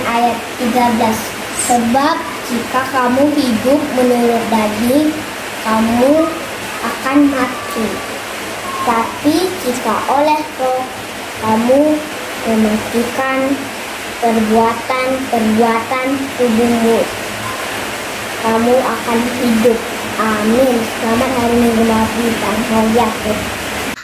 ayat 13. Sebab jika kamu hidup menurut daging, kamu akan mati. Tapi jika oleh Roh kamu mematikan perbuatan tubuhmu, kamu akan hidup. Amin. Selamat hari Minggu Nabi dan hari Yakub.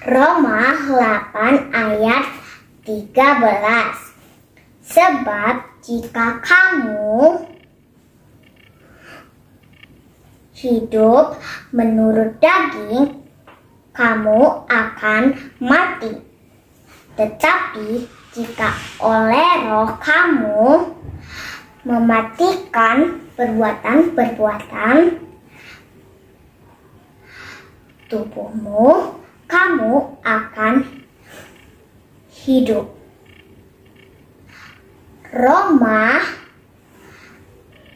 Roma 8 ayat 13. Sebab jika kamu hidup menurut daging, kamu akan mati. Tetapi jika oleh Roh kamu mematikan perbuatan tubuhmu, kamu akan hidup. Roma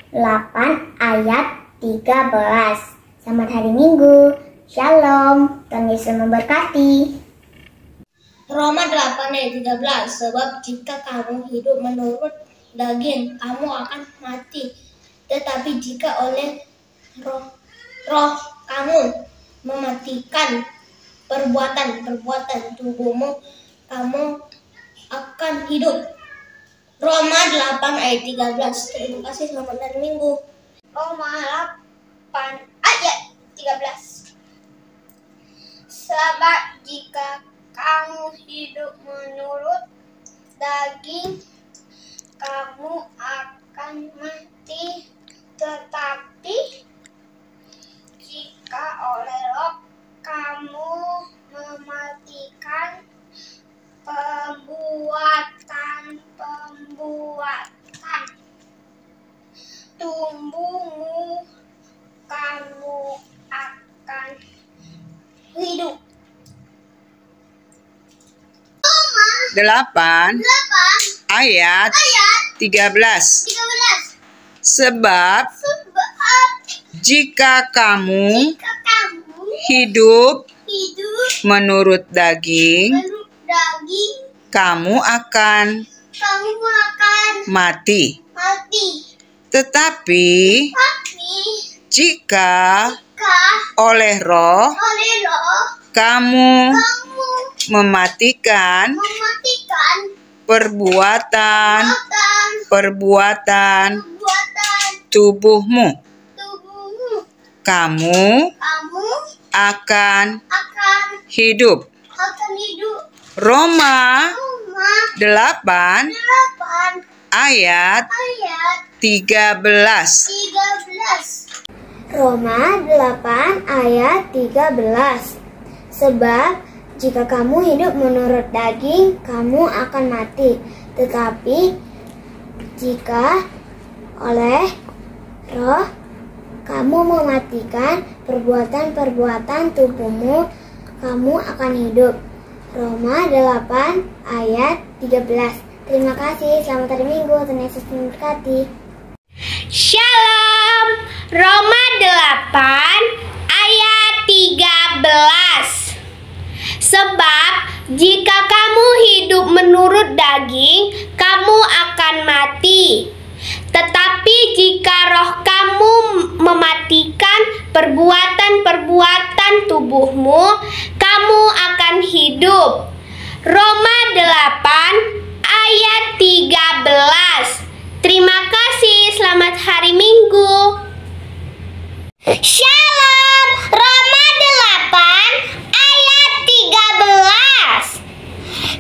8 ayat 13. Selamat hari Minggu. Shalom. Tuhan Yesus memberkati. Roma 8 ayat 13. Sebab jika kamu hidup menurut daging, kamu akan mati. Tetapi jika oleh roh kamu mematikan perbuatan tubuhmu, kamu akan hidup. Roma 8 ayat 13. Terima kasih, selamat hari Minggu. Roma 8 ayat 13. Sebab jika kamu hidup menurut daging, kamu akan mati. Tetapi jika oleh Roh kamu mematikan perbuatan tubuhmu, kamu akan hidup. 8 ayat 13. Sebab jika kamu hidup menurut daging, kamu akan mati. Tetapi jika oleh Roh kamu mematikan perbuatan tubuhmu, kamu akan hidup. Roma 8 ayat 13. Roma 8 ayat 13. Sebab jika kamu hidup menurut daging, kamu akan mati. Tetapi jika oleh Roh kamu mematikan perbuatan tubuhmu, kamu akan hidup. Roma 8 ayat 13. Terima kasih, selamat hari Minggu, Tuhan Yesus memberkati. Shalom. Roma 8 ayat 13. Sebab jika kamu hidup menurut daging, kamu akan mati. Tetapi jika Roh kamu mematikan perbuatan tubuhmu, kamu akan hidup. Roma 8 ayat 13. Terima kasih, selamat hari Minggu. Shalom. Roma 8 ayat 13.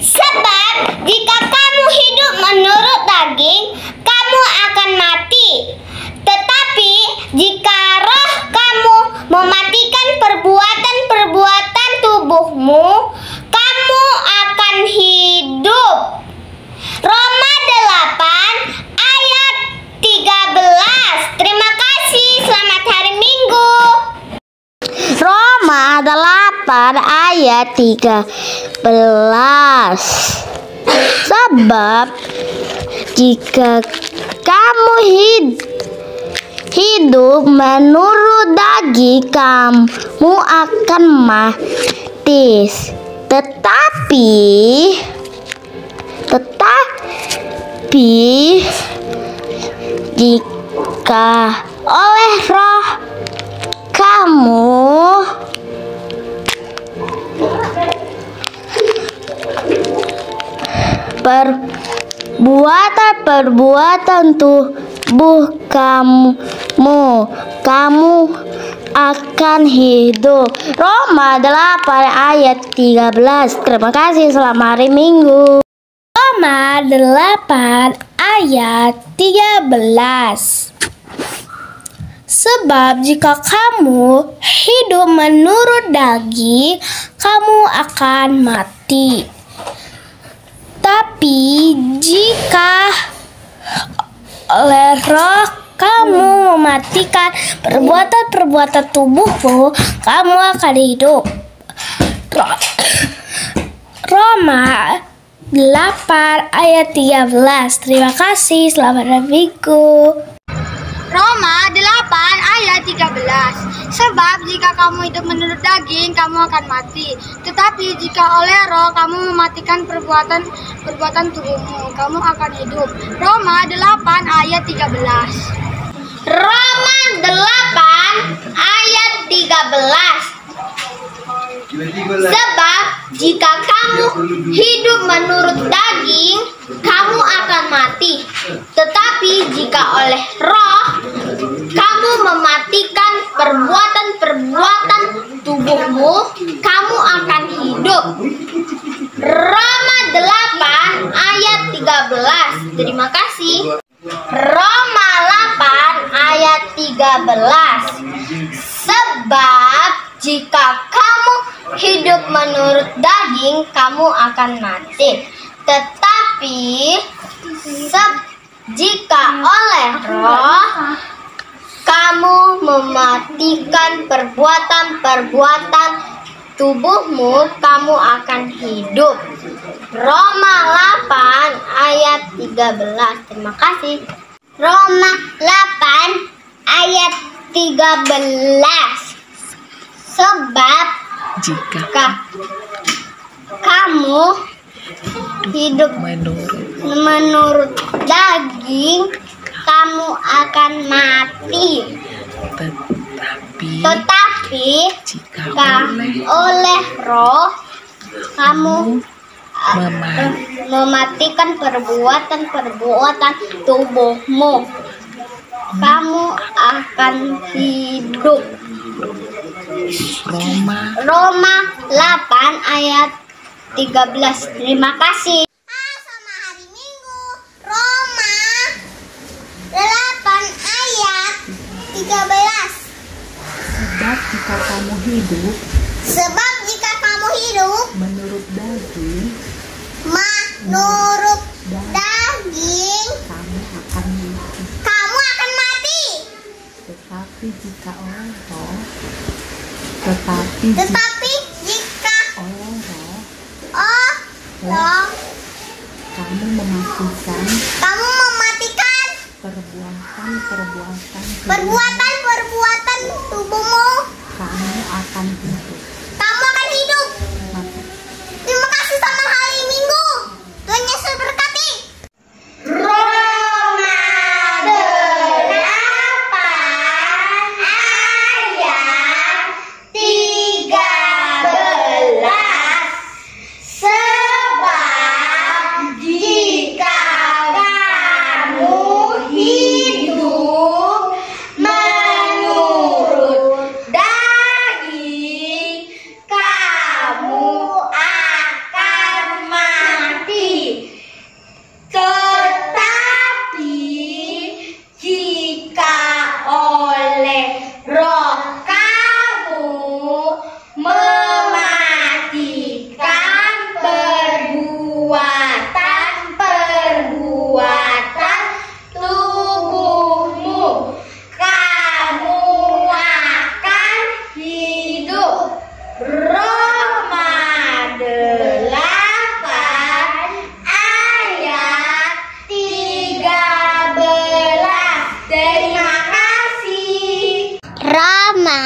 Sebab jika kamu hidup menurut daging, kamu akan mati. Tetapi jika Roh kamu mematikan perbuatan tubuhmu, kamu akan hidup. Roma 8 ayat 13. Terima kasih, selamat hari Minggu. Roma 8 ayat 13. Sebab jika kamu hidup menurut daging, kamu akan mati. Tetapi jika oleh roh kamu perbuatan tubuh kamu akan hidup. Roma 8 ayat 13. Terima kasih, selamat hari Minggu. Roma 8 ayat 13. Sebab jika kamu hidup menurut daging, kamu akan mati. Tapi jika oleh roh kamu mematikan perbuatan-perbuatan tubuhmu, kamu akan hidup. Roma 8 ayat 13. Terima kasih, selamat hari Minggu. Roma 8 ayat 13. Sebab jika kamu hidup menurut daging, kamu akan mati. Tetapi jika oleh roh kamu mematikan perbuatan tubuhmu, kamu akan hidup. Roma 8 ayat 13. Roma 8 ayat 13. Sebab jika kamu hidup menurut daging, kamu akan mati. Tetapi jika oleh roh kamu mematikan perbuatan tubuhmu, kamu akan hidup. Roma 8 ayat 13. Terima kasih. Roma 8 ayat 13. Sebab jika kamu hidup menurut daging, kamu akan mati. Tetapi jika oleh roh kamu mematikan perbuatan tubuhmu, kamu akan hidup. Roma 8 ayat 13. Terima kasih. Roma 8 ayat 13. Sebab jika kamu hidup menurut daging, kamu akan mati. Tetapi jika oleh roh kamu mematikan perbuatan tubuhmu, kamu akan hidup. Roma 8 ayat 13. Terima kasih. Sama hari Minggu. Roma 8 ayat 13. Sebab jika kamu hidup menurut daging, kamu akan mati. tetapi jika oleh roh kamu mematikan perbuatan tubuhmu, kamu akan hidup. Terima kasih, sama hari Minggu. Tuhan Yesus berkati. Roma 8 ayat 13. Sebab jika kamu hidup menurut daging, kamu akan mati. Tetapi jika oleh roh kamu mematikan perbuatan tubuhmu, kamu akan hidup. Roma 8 ayat 13. Terima kasih. Roma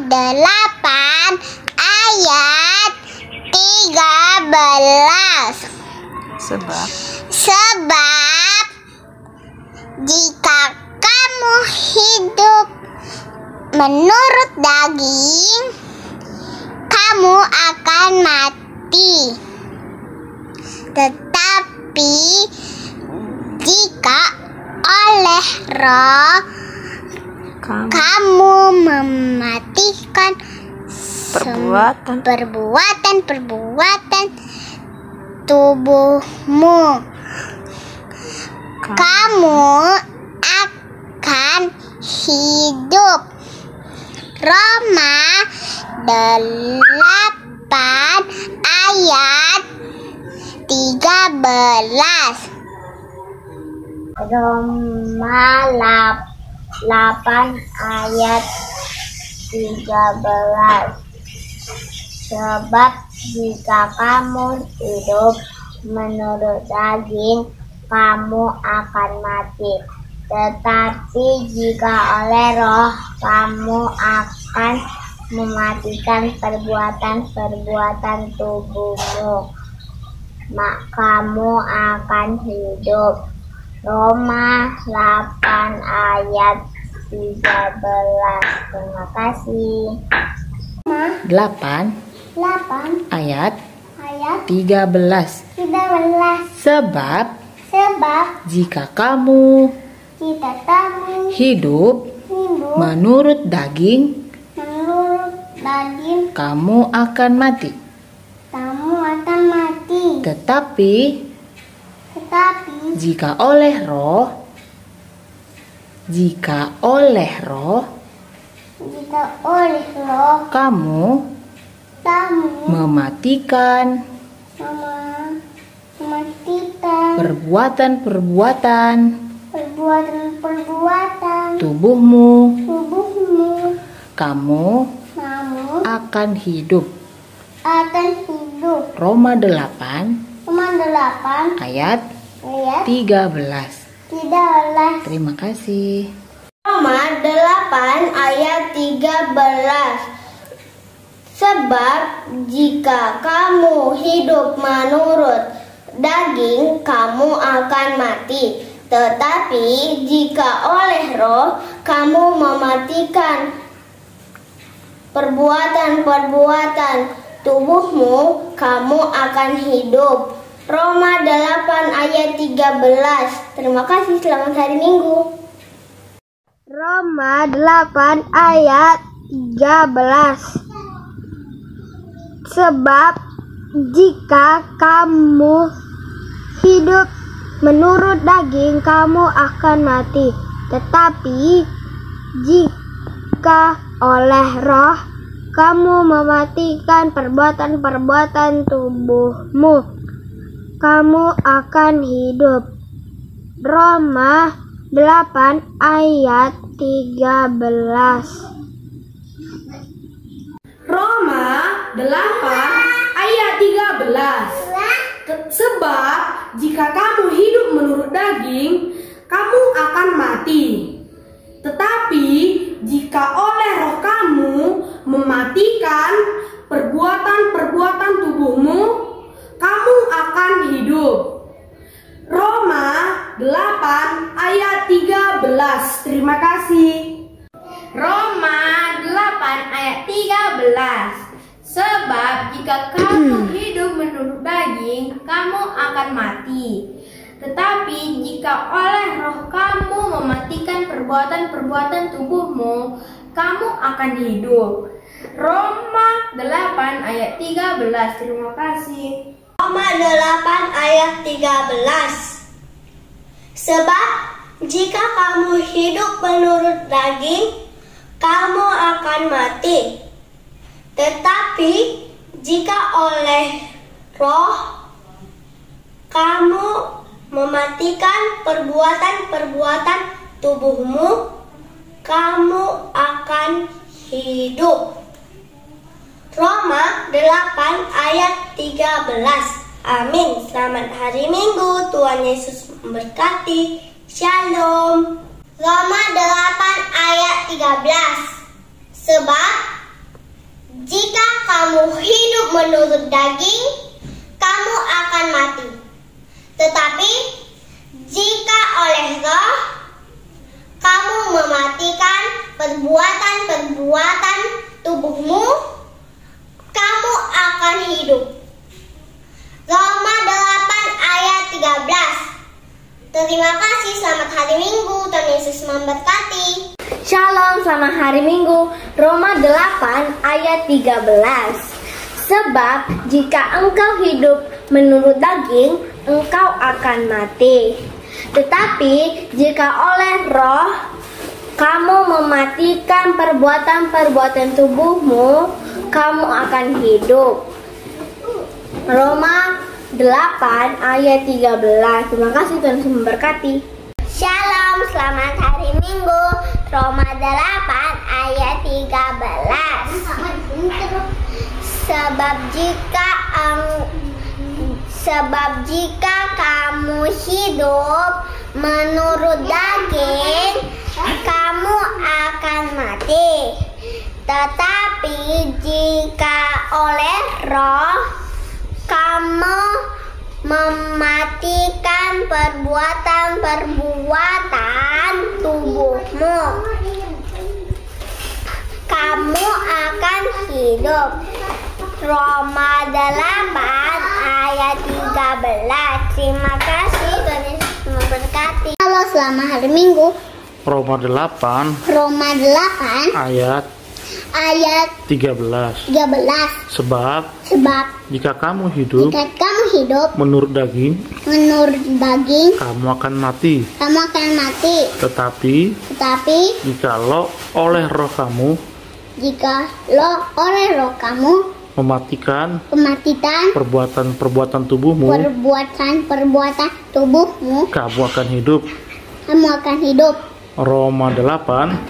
8 ayat 13. Sebab Sebab jika kamu hidup menurut daging, kamu akan mati. Tetapi jika oleh Roh kamu mematikan perbuatan tubuhmu, kamu akan hidup. Roma 8 ayat 13. Roma 8 ayat 13. Sebab jika kamu hidup menurut daging, kamu akan mati. Tetapi jika oleh Roh kamu akan mematikan perbuatan tubuhmu, maka kamu akan hidup. Roma 8 ayat 13. Terima kasih. 8 ayat 13. Sebab jika kamu hidup menurut daging, kamu akan mati. Tetapi jika oleh Roh kamu mematikan perbuatan tubuhmu, kamu akan hidup. Roma 8 ayat 13. Terima kasih. Roma 8 ayat 13. Sebab jika kamu hidup menurut daging, kamu akan mati. Tetapi jika oleh Roh kamu mematikan perbuatan tubuhmu, kamu akan hidup. Roma 8 ayat 13. Terima kasih, selamat hari Minggu. Roma 8 ayat 13. Sebab jika kamu hidup menurut daging, kamu akan mati. Tetapi jika oleh Roh kamu mematikan perbuatan tubuhmu, kamu akan hidup. Roma 8 ayat 13. Roma 8 ayat 13. Sebab jika kamu hidup menurut daging, kamu akan mati. Tetapi jika oleh Roh kamu mematikan perbuatan tubuhmu, kamu akan hidup. Roma 8 ayat 13. Terima kasih. Roma 8 ayat 13. Sebab jika kamu hidup menurut daging, kamu akan mati. Tetapi jika oleh Roh kamu mematikan perbuatan tubuhmu, kamu akan hidup. Roma 8 ayat 13. Terima kasih. Roma 8 ayat 13. Sebab jika kamu hidup menurut daging, kamu akan mati. Tetapi jika oleh Roh kamu mematikan perbuatan tubuhmu, kamu akan hidup. Roma 8 ayat 13. Amin. Selamat hari Minggu. Tuhan Yesus memberkati. Shalom. Roma 8 ayat 13. Sebab jika kamu hidup menurut daging, kamu akan mati. Tetapi jika oleh Roh kamu perbuatan-perbuatan tubuhmu, kamu akan hidup. Roma 8 ayat 13. Terima kasih, selamat hari Minggu. Tuhan Yesus memberkati. Shalom, selamat hari Minggu. Roma 8 ayat 13. Sebab jika engkau hidup menurut daging, engkau akan mati. Tetapi jika oleh Roh kamu mematikan perbuatan-perbuatan tubuhmu, kamu akan hidup. Roma 8 ayat 13. Terima kasih, Tuhan Yesus memberkati. Shalom, selamat hari Minggu. Roma 8 ayat 13. Sebab jika kamu hidup menurut daging, kamu akan mati. Tetapi jika oleh Roh kamu mematikan perbuatan-perbuatan tubuhmu, kamu akan hidup. Roma 8 ayat 13. Terima kasih, Tuhan Yesus memberkati. Halo, selamat hari Minggu. Roma 8 ayat 13. Sebab jika kamu hidup menurut daging, kamu akan mati. Tetapi jikalau oleh Roh kamu mematikan perbuatan-perbuatan tubuhmu, kamu akan hidup. Roma 8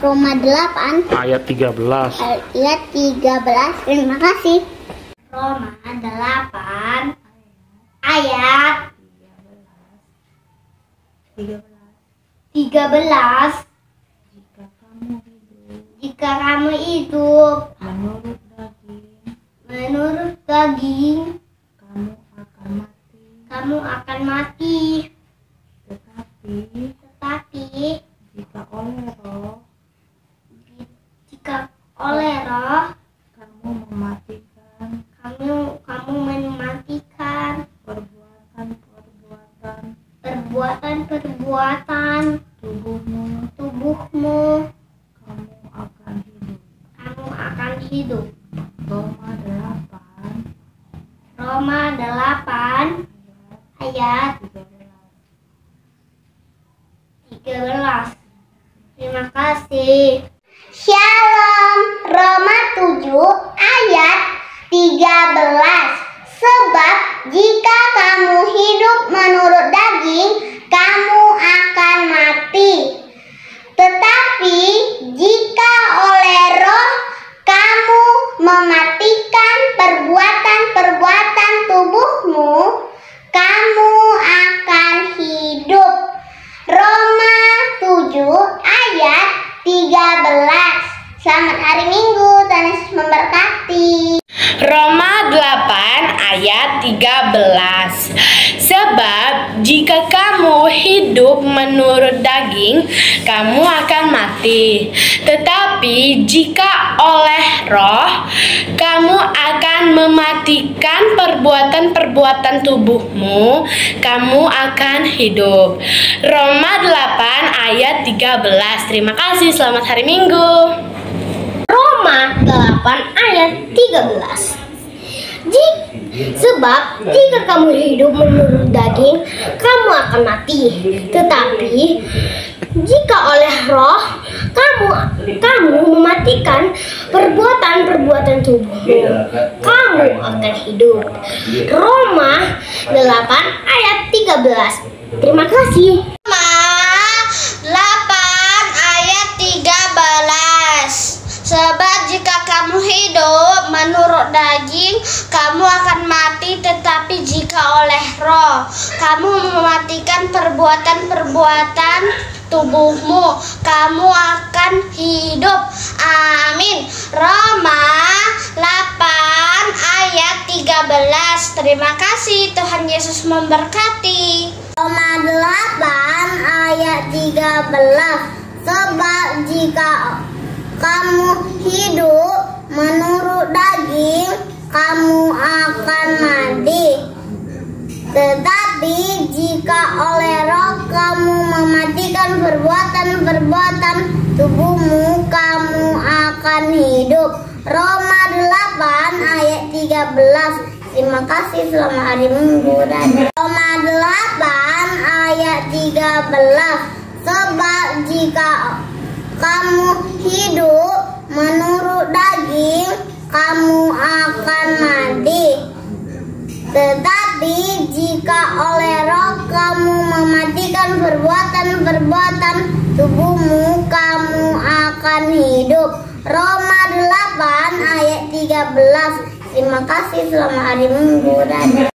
ayat 13. Terima kasih. Roma 8 ayat 13. Jika kamu hidup menurut daging, kamu akan mati. Tetapi jika oleh Roh kamu mematikan perbuatan tubuhmu, kamu akan hidup. Roma 8 ayat 13. Terima kasih. Shalom. Roma 7 ayat 13. Sebab jika kamu hidup menurut daging, kamu akan mati. Tetapi jika oleh Roh kamu mematikan perbuatan-perbuatan tubuhmu, kamu akan hidup. Roma 7 ayat 13. Selamat hari Minggu, Tuhan Yesus memberkati. Roma 8 ayat 13. Sebab jika kamu hidup menurut daging, kamu akan mati. Tetapi jika oleh Roh kamu akan mematikan perbuatan-perbuatan tubuhmu, kamu akan hidup. Roma 8 ayat 13. Terima kasih, selamat hari Minggu. Roma 8 ayat 13. Sebab jika kamu hidup menurut daging, kamu akan mati. Tetapi jika oleh Roh kamu mematikan perbuatan-perbuatan tubuhmu, kamu akan hidup. Roma 8 ayat 13. Terima kasih. Roma 8 ayat 13. Sebab jika kamu hidup menurut daging, kamu akan mati. Tetapi jika oleh Roh kamu mematikan perbuatan-perbuatan tubuhmu, kamu akan hidup. Amin. Roma 8 ayat 13. Terima kasih, Tuhan Yesus memberkati. Roma 8 ayat 13. Sebab jika kamu hidup menurut daging, kamu akan mati. Tetapi jika oleh Roh kamu mematikan perbuatan-perbuatan tubuhmu, kamu akan hidup. Roma 8 ayat 13. Terima kasih, selamat hari Minggu. Roma 8 ayat 13. Sebab jika kamu hidup menurut daging, kamu akan mati. Tetapi jika oleh Roh kamu mematikan perbuatan-perbuatan tubuhmu, kamu akan hidup. Roma 8 ayat 13. Terima kasih, selamat hari Minggu.